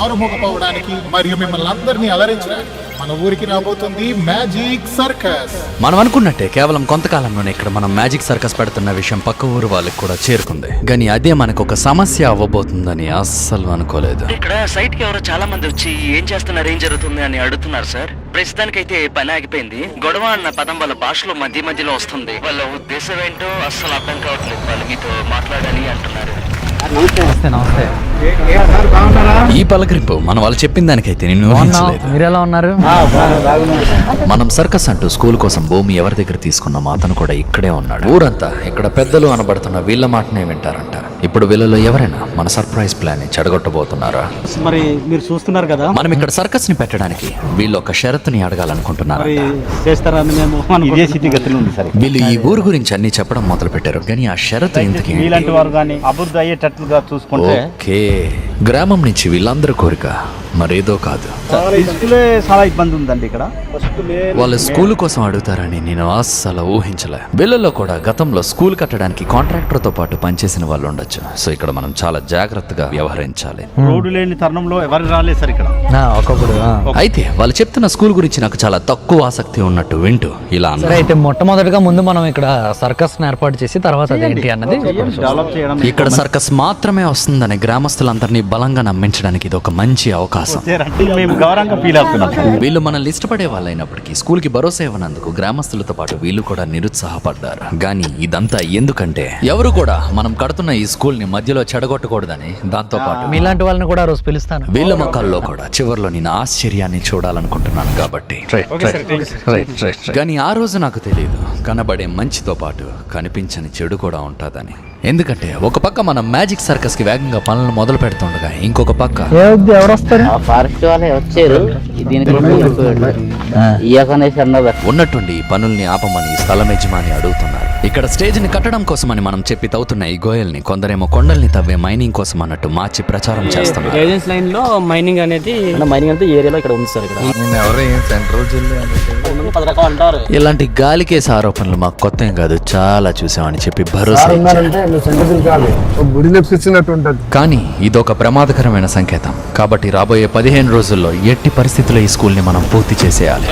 ఆరుమోగపోవడానికి మరియు మిమ్మల్ని అందరినీ అలరించడానికి మన ఊరికి రాబోతుంది మ్యాజిక్ సర్కస్. మనం అనుకున్నట్టే కేవలం కొంతకాలంలోనే ఇక్కడ మనం మ్యాజిక్ సర్కస్ పెడుతున్న విషయం పక్క ఊరు వాళ్ళకి కూడా చేరుకుంది. కానీ అదే మనకు ఒక సమస్య అవ్వబోతుందని అస్సలు అనుకోలేదు. ఇక్కడ సైట్ కి ఎవరో చాలా మంది వచ్చి ఏం చేస్తున్నారు, ఏం జరుగుతుంది అని అడుగుతున్నారు సార్. ప్రస్తుతానికైతే పని ఆగిపోయింది. గొడవ అన్న పదం వాళ్ళ భాషలో మధ్యలో వస్తుంది. వాళ్ళ ఉద్దేశం ఏంటో అస్సలు అర్థం కావట్లేదు. వాళ్ళు మీతో మాట్లాడని అంటున్నారు. ఈ పలకరింపు మన వాళ్ళు చెప్పిన దానికైతే నేను ఊహించలేదు. మీరెలా ఉన్నారు? మనం సర్కస్ అంటూ స్కూల్ కోసం భూమి ఎవరి దగ్గర తీసుకున్నామో అతను కూడా ఇక్కడే ఉన్నాడు. ఊరంతా ఇక్కడ పెద్దలు అనబడుతున్న వీళ్ళ మాటనే వింటారంట. ఇప్పుడు వీళ్ళలో ఎవరైనా మన సర్ప్రైజ్ ప్లాన్ ని చెడగొట్టబోతున్నారా? మరి మీరు చూస్తున్నారు కదా, మనం ఇక్కడ సర్కస్ ని పెట్టడానికి వీళ్ళు ఒక షరతుని అడగాలనుకుంటున్నారు. వీళ్ళు ఈ ఊరు గురించి అన్ని చెప్పడం మొదలు పెట్టారు. కానీ ఆ షరతు ఎందుకు? మీలాంటి వారు కానీ అభివృద్ధి అయ్యేటట్లుగా చూసుకుంటే ఓకే, గ్రామం నుంచి వీళ్ళందరూ కోరిక మరేదో కాదు. చాలా ఇబ్బంది ఉందండి ఇక్కడ. వాళ్ళు స్కూల్ కోసం అడుగుతారని నేను అస్సలు ఊహించలే. వీళ్ళలో కూడా గతంలో స్కూల్ కట్టడానికి కాంట్రాక్టర్ తో పాటు పనిచేసిన వాళ్ళు ఉండొచ్చు. సో ఇక్కడ మనం చాలా జాగ్రత్తగా వ్యవహరించాలి. రోడ్డు లేని తరుణంలో ఎవరు రాలేదు సార్ ఇక్కడ. అయితే వాళ్ళు చెప్తున్న స్కూల్ గురించి నాకు చాలా తక్కువ ఆసక్తి ఉన్నట్టు వింటూ ఇలా అన్నారు. అయితే మొట్టమొదటిగా ముందు మనం ఇక్కడ సర్కస్ ఏర్పాటు చేసి తర్వాత అదేంటి అన్నది డెవలప్ చేయడం. ఇక్కడ సర్కస్ మాత్రమే వస్తుందని గ్రామస్తులందరినీ బలంగా నమ్మించడానికి ఇది ఒక మంచి అవకాశం. మేము గౌరవంగా ఫీల్ అవుతున్నాం. వీళ్ళు మనల్ని ఇష్టపడే వాళ్ళైనప్పటికీ స్కూల్ కి భరోసా ఇవ్వనందుకు గ్రామస్తులతో పాటు వీళ్ళు కూడా నిరుత్సాహపడ్డారు. గానీ ఇదంతా ఎందుకంటే ఎవరు కూడా మనం కడుతున్న ఈ స్కూల్ ని మధ్యలో చెడగొట్టకూడదని, దాంతో పాటు మీలాంటి వాళ్ళని కూడా రోజు పిలుస్తాను. వీళ్ళ మొక్కల్లో కూడా చివర్లో నేను ఆశ్చర్యాన్ని చూడాలనుకుంటున్నాను కాబట్టి. కానీ ఆ రోజు నాకు తెలియదు కనబడే మంచితో పాటు కనిపించని చెడు కూడా ఉంటుందని. ఎందుకంటే ఒక పక్క మనం మ్యాజిక్ సర్కస్ కి వేగంగా పనులను మొదలు పెడుతుండగా ఇంకొక పక్క ఎవరు వస్తారు? ఫారెస్ట్ వాళ్ళే వచ్చారు. ఉన్నట్టుండి ఈ పనుల్ని ఆపమని స్థలం యజమాని అడుగుతున్నారు. ఇక్కడ స్టేజ్ ని కట్టడం కోసమని మనం చెప్పి తవ్వుతున్న ఈ గోయల్ని కొందరేమో కొండల్ని తవ్వే మైనింగ్ కోసం అన్నట్టు మార్చి ప్రచారం చేస్తున్నారు. ఏజెన్స్ లైన్ లో మైనింగ్ అనేది ఏరియాలో ఇక్కడ ఉంది సార్. ఇలాంటి గాలికేసి ఆరోపణలు మాకు కొత్త ఏం కాదు, చాలా చూసామని చెప్పి భరోసా ఇచ్చారు. కానీ ఇదొక ప్రమాదకరమైన సంకేతం. కాబట్టి రాబోయే 15 రోజుల్లో ఎట్టి పరిస్థితుల్లో ఈ స్కూల్ ని మనం పూర్తి చేసేయాలి.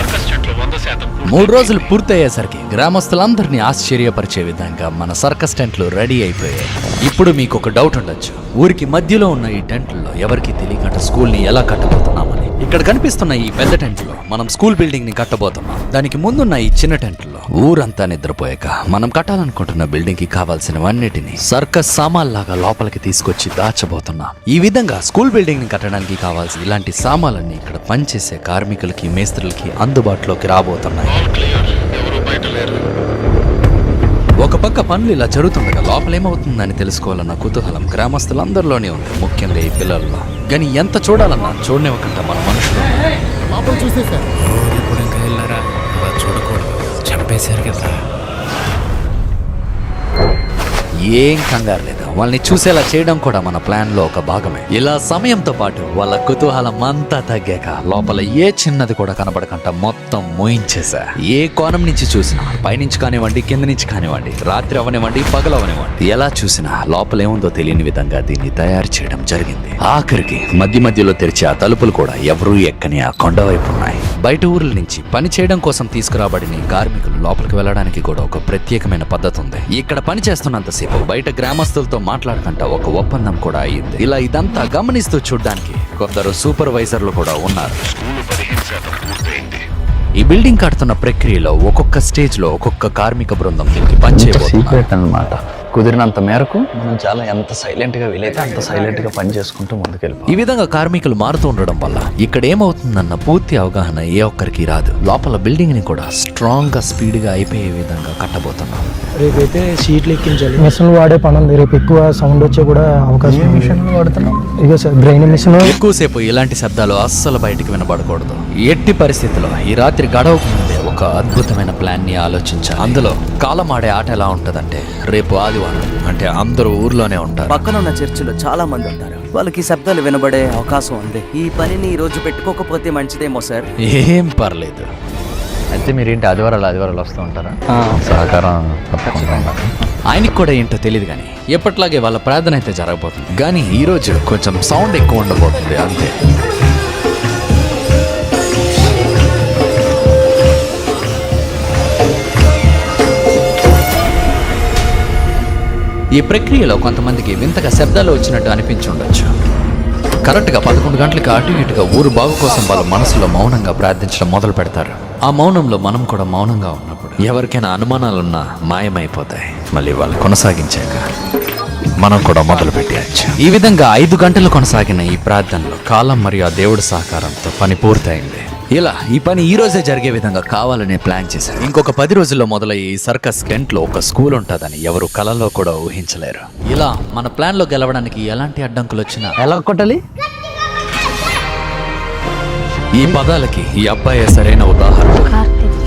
3 రోజులు పూర్తయ్యేసరికి గ్రామస్తులందరినీ ఆశ్చర్యపరిచే విధంగా మన సర్కస్ టెంట్లు రెడీ అయిపోయాయి. ఇప్పుడు మీకు ఒక డౌట్ ఉండొచ్చు, ఊరికి మధ్యలో ఉన్న ఈ టెంట్లో ఎవరికి తెలియకుండా స్కూల్ ని ఎలా కట్టబోతున్నామని. ఇక్కడ కనిపిస్తున్న ఈ పెద్ద టెంట్ లో మనం స్కూల్ బిల్డింగ్ ని కట్టబోతున్నాం. దానికి ముందున్న ఈ చిన్న టెంట్ లో ఊరంతా నిద్రపోయాక మనం కట్టాలనుకుంటున్న బిల్డింగ్ కి కావాల్సినవన్నిటిని సర్కస్ సామాన్లాగా లోపలికి తీసుకొచ్చి దాచబోతున్నాం. ఈ విధంగా స్కూల్ బిల్డింగ్ ని కట్టడానికి కావాల్సిన ఇలాంటి సామాన్లన్నీ ఇక్కడ పనిచేసే కార్మికులకి, మేస్త్రులకి అందుబాటులోకి రాబోతున్నాయి. ఒక పక్క పనులు ఇలా జరుగుతుండగా లోపలేమవుతుందని తెలుసుకోవాలన్న కుతూహలం గ్రామస్తులందరిలోనే ఉంది, ముఖ్యంగా ఈ పిల్లల్లో. కానీ ఎంత చూడాలన్నా చూడనివ్వకుండా మన మనుషులు లోపల చూసేశారు. చూడకూడదు, చంపేశారు కదా. ఏం కంగారు లేదు, వాళ్ళని చూసేలా చేయడం కూడా మన ప్లాన్ లో ఒక భాగమే. ఇలా సమయంతో పాటు వాళ్ళ కుతూహలం అంతా తగ్గాక లోపల ఏ చిన్నది కూడా కనబడకుండా మొత్తం మోయించేసా. ఏ కోణం నుంచి చూసినా, పైనుంచి కానివ్వండి, కింద నుంచి కానివ్వండి, రాత్రి అవనివ్వండి, పగలవనివ్వండి, ఎలా చూసినా లోపలేముందో తెలియని విధంగా దీన్ని తయారు చేయడం జరిగింది. ఆఖరికి మధ్యలో తెరిచే ఆ తలుపులు కూడా ఎవరూ ఎక్కని ఆ కొండ వైపు ఉన్నాయి. బయట ఊర్ల నుంచి పని చేయడం కోసం తీసుకురాబడిన కార్మికులు లోపలికి వెళ్ళడానికి కూడా ఒక ప్రత్యేకమైన పద్ధతి ఉంది. ఇక్కడ పని చేస్తున్నంతసేపు బయట గ్రామస్తులతో మాట్లాడుకుంటా ఒక ఒప్పందం కూడా అయ్యింది. ఇలా ఇదంతా గమనిస్తూ చూడ్డానికి కొందరు సూపర్వైజర్లు కూడా ఉన్నారు. ఈ బిల్డింగ్ కడుతున్న ప్రక్రియలో ఒక్కొక్క స్టేజ్ లో ఒక్కొక్క కార్మిక బృందం దీనికి పనిచేయబోతున్నారు. కుదిరినంత మేరకు మనం చాలా ఎంత సైలెంట్ గా వీలైతే అంత సైలెంట్ గా పని చేసుకుంటూ ముందుకెళ్ళిపోవాలి. ఈ విధంగా కార్మికులు మారుతూ ఉండడం వల్ల ఇక్కడ ఏమవుతుందన్న పూర్తి అవగాహన ఏ ఒక్కరికి రాదు. లోపల బిల్డింగ్ ని కూడా స్ట్రాంగ్ గా స్పీడ్ గా అయిపోయే విధంగా కట్టబోతున్నాం. రేపైతే షీట్లు ఎక్కించాలి. మిషన్లు వాడే పని ఉంది. రేపు ఎక్కువ సౌండ్ వచ్చే కూడా అవకాశం. మిషన్లు వాడుతున్నాం ఇక సార్ డ్రైన్ మిషన్. ఎక్కువసేపు ఇలాంటి శబ్దాలు అస్సలు బయటికి వినబడకూడదు. ఎట్టి పరిస్థితుల్లో ఈ రాత్రి గడవకు ముందే ఒక అద్భుతమైన ప్లాన్ ని ఆలోచించాలి. అందులో కాలం ఆడే ఆట ఎలా ఉంటదంటే, రేపు ఆదివారం అంటే అందరూ ఊర్లోనే ఉంటారు. పక్కన ఉన్న చర్చిలో చాలా మంది ఉంటారు. వాళ్ళకి శబ్దాలు వినబడే అవకాశం ఉంది. ఈ పనిని ఈ రోజు పెట్టుకోకపోతే మంచిదేమో సార్. ఏం పర్లేదు. అయితే మీరేంటి ఆదివారాలు వస్తూ ఉంటారా? సహకారం తప్పకుండా. ఆయనకి కూడా ఏంటో తెలియదు కానీ ఎప్పట్లాగే వాళ్ళ ప్రార్థన అయితే జరగబోతుంది. కానీ ఈరోజు కొంచెం సౌండ్ ఎక్కువ ఉండబోతుంది అంతే. ఈ ప్రక్రియలో కొంతమందికి వింతగా శబ్దాలు వచ్చినట్టు అనిపించి ఉండొచ్చు. కరెక్ట్గా 11 గంటలకు అటు ఇటుగా ఊరు బాగు కోసం వాళ్ళ మనసులో మౌనంగా ప్రార్థించడం మొదలు పెడతారు. ఆ మౌనంలో మనం కూడా మౌనంగా ఉన్నప్పుడు ఎవరికైనా అనుమానాలున్నా మాయమైపోతాయి. మళ్ళీ వాళ్ళు కొనసాగించాక మనం కూడా మొదలు పెట్టేయచ్చు. ఈ విధంగా 5 గంటలు కొనసాగిన ఈ ప్రార్థనలో కాలం మరియు ఆ దేవుడి సహకారంతో పని పూర్తయింది. ఇలా ఈ పని ఈ రోజే జరిగే విధంగా కావాలనే ప్లాన్ చేశారు. ఇంకొక 10 రోజుల్లో మొదలయ్యే ఈ సర్కస్ టెంట్ లో ఒక స్కూల్ ఉంటుందని ఎవరు కలలో కూడా ఊహించలేరు. ఇలా మన ప్లాన్ లో గెలవడానికి ఎలాంటి అడ్డంకులు వచ్చినా ఎలా కొట్టాలి? ఈ పదాలకి ఈ అబ్బాయి సరైన ఉదాహరణ.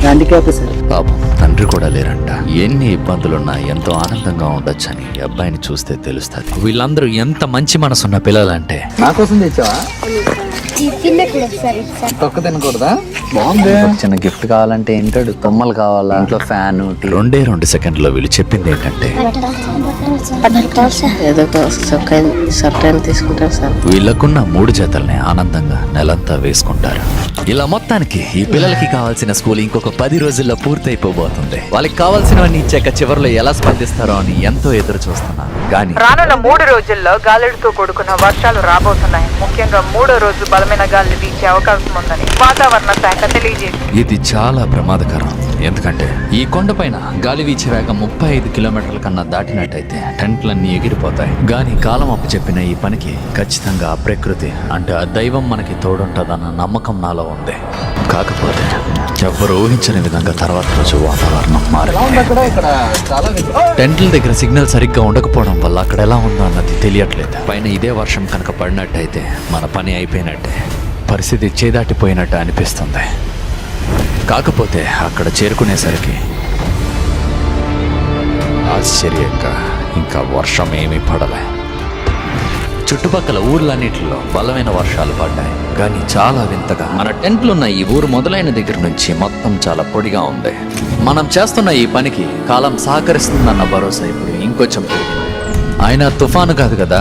Handicap sir. పాపం తండ్రి కూడా లేరంట. ఎన్ని ఇబ్బందులున్నా ఎంతో ఆనందంగా ఉండొచ్చని ఈ అబ్బాయిని చూస్తే తెలుస్తుంది. వీళ్ళందరూ ఎంత మంచి మనసున్న పిల్లలంటే. నా కోసం తెచ్చావా? తొక్క తినకూడదా? బాగుంది. చిన్న గిఫ్ట్ కావాలంటే ఏంటాడు? బొమ్మలు కావాలా? ఇంట్లో ఫ్యాన్. 2 సెకండ్లో వీళ్ళు చెప్పింది ఏంటంటే ఏదో సర్టైన్ తీసుకుంటారు సార్. వీళ్ళకున్న 3 జతల్ని ఆనందంగా నెలంతా వేసుకుంటారు. ఇలా మొత్తానికి ఈ పిల్లలకి కావాల్సిన స్కూల్ ఇంకొక 10 రోజుల్లో పూర్తయిపోబోతుంది. వాళ్ళకి కావాల్సినవన్నీ ఇచ్చాక చివరిలో ఎలా స్పందిస్తారో అని ఎంతో ఎదురు చూస్తున్నాను. కానీ రానున్న 3 రోజుల్లో గాలులతో కూడుకున్న వర్షాలు రాబోతున్నాయి. ముఖ్యంగా 3వ రోజు బలమైన గాలి వీచే అవకాశం ఉందని వాతావరణ శాఖ తెలియజేసింది. ఇది చాలా ప్రమాదకరం. ఎందుకంటే ఈ కొండపైన గాలి వీచే వేగం 35 కిలోమీటర్ల కన్నా దాటినట్టయితే టెంట్లన్నీ ఎగిరిపోతాయి. గాని కాలం అప్పు చెప్పిన ఈ పనికి ఖచ్చితంగా ఆ ప్రకృతి అంటే ఆ దైవం మనకి తోడుంటుందన్న నమ్మకం నాలో ఉంది. కాకపోతే ఎవ్వరు ఊహించని విధంగా తర్వాత రోజు వాతావరణం మారింది. టెంట్ల దగ్గర సిగ్నల్ సరిగ్గా ఉండకపోవడం వల్ల అక్కడ ఎలా ఉందో అన్నది తెలియట్లేదు. పైన ఇదే వర్షం కనుక పడినట్టయితే మన పని అయిపోయినట్టే. పరిస్థితి చేదాటిపోయినట్టు అనిపిస్తుంది. కాకపోతే అక్కడ చేరుకునేసరికి ఆశ్చర్యంగా ఇంకా వర్షం ఏమీ పడలే. చుట్టుపక్కల ఊర్లన్నిటిలో బలమైన వర్షాలు పడ్డాయి. కానీ చాలా వింతగా మన టెంట్లున్న ఈ ఊరు మొదలైన దగ్గర నుంచి మొత్తం చాలా పొడిగా ఉంది. మనం చేస్తున్న ఈ పనికి కాలం సహకరిస్తుందన్న భరోసా ఇప్పుడు ఇంకొంచెం పెరిగింది. ఆయన తుఫాను కాదు కదా,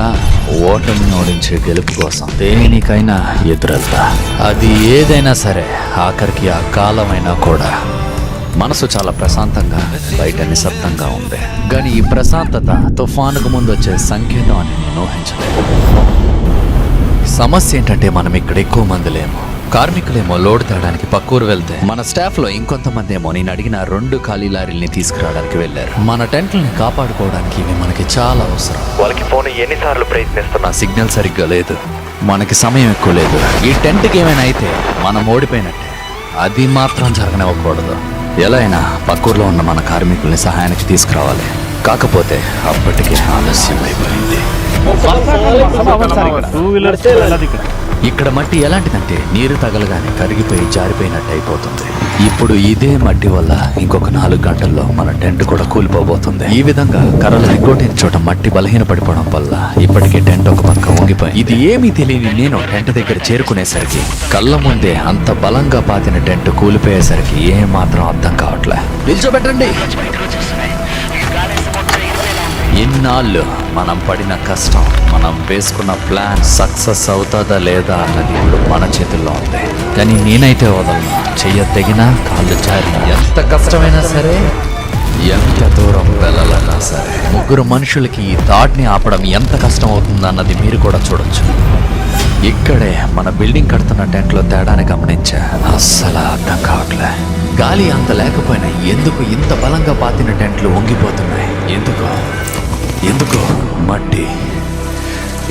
ఓటమిని ఓడించే గెలుపు కోసం దేనికైనా ఎదురెళ్తా. అది ఏదైనా సరే ఆఖరికి ఆ కాలమైనా కూడా. మనసు చాలా ప్రశాంతంగా బయట నిశ్శబ్దంగా ఉంది. కానీ ఈ ప్రశాంతత తుఫానుకు ముందు వచ్చే సంకేతం అని నేను ఊహించలేదు. సమస్య ఏంటంటే మనం ఇక్కడ ఎక్కువ మంది లేము. కార్మికులేమో లోడ్ తేయడానికి పక్కూరు వెళ్తే మన స్టాఫ్ లో ఇంకొంతమంది ఏమో నేను అడిగిన 2 ఖాళీ లారీల్ని తీసుకురావడానికి వెళ్ళారు. మన టెంట్లని కాపాడుకోవడానికి ఇవి మనకి చాలా అవసరం. వాళ్ళకి ఫోన్ ఎన్నిసార్లు ప్రయత్నిస్తున్నా సిగ్నల్ సరిగ్గా లేదు. మనకి సమయం ఎక్కువ లేదు. ఈ టెంట్కి ఏమైనా అయితే మనం ఓడిపోయినట్టే. అది మాత్రం జరగనివ్వకూడదు. ఎలా అయినా పక్కూరులో ఉన్న మన కార్మికుల్ని సహాయానికి తీసుకురావాలి. కాకపోతే అప్పటికే ఆలస్యం అయిపోయింది. 2 వీలర్స్ వెళ్ళదు ఇక్కడ. ఇక్కడ మట్టి ఎలాంటిదంటే నీరు తగలగానే కరిగిపోయి జారిపోయినట్టు అయిపోతుంది. ఇప్పుడు ఇదే మట్టి వల్ల ఇంకొక 4 గంటల్లో మన టెంట్ కూడా కూలిపోబోతుంది. ఈ విధంగా కర్రలు దిగ్గొట్టిన చోట మట్టి బలహీన పడిపోవడం వల్ల ఇప్పటికే టెంట్ ఒక పక్క వంగిపోయింది. ఇది ఏమీ తెలియని నేను టెంట్ దగ్గర చేరుకునేసరికి కళ్ళ ముందే అంత బలంగా పాతిన టెంట్ కూలిపోయేసరికి ఏం మాత్రం అర్థం కావట్లే. నిల్చోబెట్టండి. ఇన్నాళ్ళు మనం పడిన కష్టం, మనం వేసుకున్న ప్లాన్ సక్సెస్ అవుతుందా లేదా అన్నది ఇప్పుడు మన చేతుల్లో ఉంది. కానీ నేనైతే వదలను. చెయ్యదగినా కాళ్ళు జారి ఎంత కష్టమైనా సరే, ఎంత దూరం వెళ్ళాలన్నా సరే, 3 మనుషులకి ఈ థాట్ని ఆపడం ఎంత కష్టం అవుతుంది అన్నది మీరు కూడా చూడొచ్చు. ఇక్కడే మన బిల్డింగ్ కడుతున్న టెంట్లో తేడాని గమనించా. అస్సలు అర్థం కావట్లే. గాలి అంత లేకపోయినా ఎందుకు ఇంత బలంగా పాతిన టెంట్లు వంగిపోతున్నాయి? ఎందుకో మట్టి,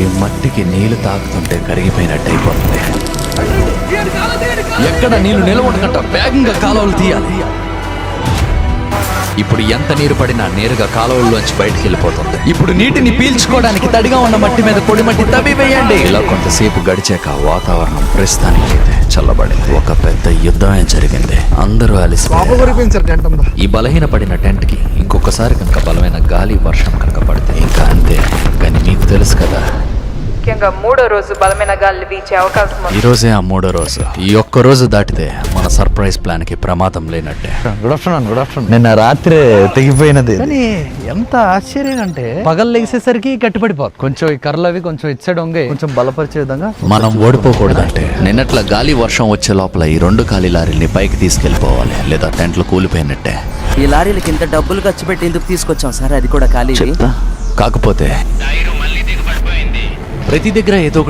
ఈ మట్టికి నీళ్లు తాకుతుంటే కరిగిపోయినట్టు అయిపోతుంది. ఎక్కడ నీళ్లు నిలవడకంట వేగంగా కాలువలు తీయాలి. ఇప్పుడు ఎంత నీరు పడినా నేరుగా కాలువల్లోంచి బయటికి వెళ్ళిపోతుంది. ఇప్పుడు నీటిని పీల్చుకోవడానికి తడిగా ఉన్న మట్టి మీద పొడి మట్టి తవ్వి వేయండి. ఇలా కొంతసేపు గడిచాక వాతావరణం ప్రస్తుతానికి అయితే చల్లబడింది. ఒక పెద్ద యుద్ధమే జరిగింది. అందరూ అలసిపోయారు. ఈ బలహీన పడిన టెంట్ కి ఇంకొకసారి కనుక బలమైన గాలి వర్షం కనుక పడితే ఇంకా అంతే. కానీ మీకు తెలుసు కదా, ముఖ్యంగా 3వ రోజు బలమైన గాలి వీచే అవకాశం ఉంది. ఈ రోజే ఆ 3వ రోజు. ఈ ఒక్క రోజు దాటితే మన సర్ప్రైజ్ ప్లాన్ కి ప్రమాదం లేనట్టే. గుడ్ ఆఫ్టర్నూన్ నిన్న రాత్రి తెగిపోయినది. కానీ ఎంత ఆశ్చర్యం అంటే పగలు లెగిసేసరికి గట్టిపడిపోతుంది. కొంచెం ఈ కర్రలు అవి కొంచెం ఇచ్చాడు కొంచెం బలపరిచే విధంగా. మనం ఓడిపోకూడదంటే నిన్నట్ల గాలి వర్షం వచ్చే లోపల ఈ 2 ఖాళీ లారీల్ని పైకి తీసుకెళ్లిపోవాలి, లేదా టెంట్లు కూలిపోయినట్టే. ఈ లారీలకి ఇంత డబ్బులు ఖర్చు పెట్టి ఎందుకు తీసుకొచ్చాం సార్? అది కూడా ఖాళీ. కాకపోతే ప్రతి దగ్గర ఏదో